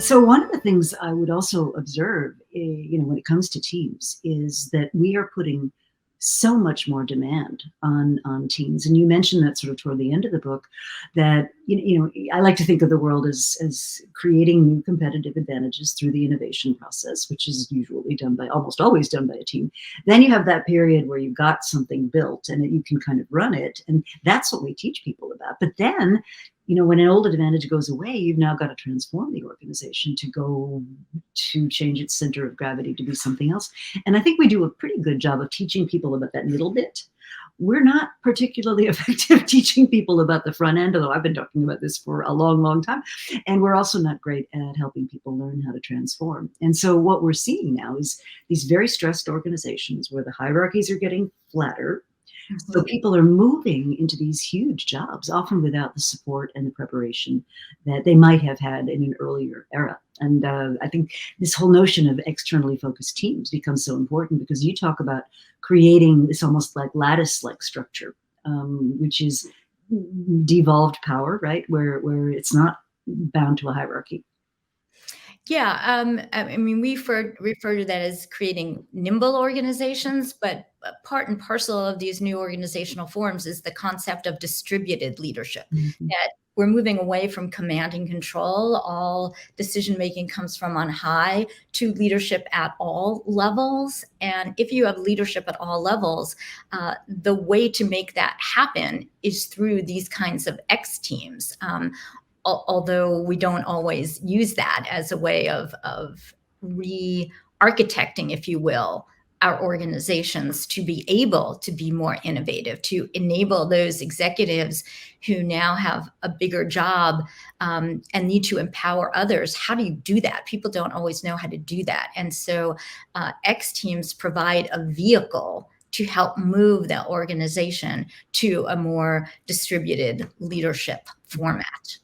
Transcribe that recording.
So one of the things I would also observe, when it comes to teams, is that we are putting so much more demand on teams. And you mentioned that sort of toward the end of the book, that I like to think of the world as creating new competitive advantages through the innovation process, which is usually almost always done by a team. Then you have that period where you've got something built and you can kind of run it, and that's what we teach people about. But then when an old advantage goes away, you've now got to transform the organization to change its center of gravity to be something else. And I think we do a pretty good job of teaching people about that middle bit. We're not particularly effective teaching people about the front end, although I've been talking about this for a long, long time. And we're also not great at helping people learn how to transform. And so what we're seeing now is these very stressed organizations where the hierarchies are getting flatter. So people are moving into these huge jobs, often without the support and the preparation that they might have had in an earlier era. And I think this whole notion of externally focused teams becomes so important, because you talk about creating this almost like lattice-like structure, which is devolved power, right? Where it's not bound to a hierarchy. Yeah, I mean, we refer to that as creating nimble organizations, but part and parcel of these new organizational forms is the concept of distributed leadership. That we're moving away from command and control. All decision-making comes from on high to leadership at all levels. And if you have leadership at all levels, the way to make that happen is through these kinds of xTEAMS. Although we don't always use that as a way of re-architecting, if you will, our organizations to be able to be more innovative, to enable those executives who now have a bigger job and need to empower others. How do you do that? People don't always know how to do that. And so xTEAMS provide a vehicle to help move the organization to a more distributed leadership format.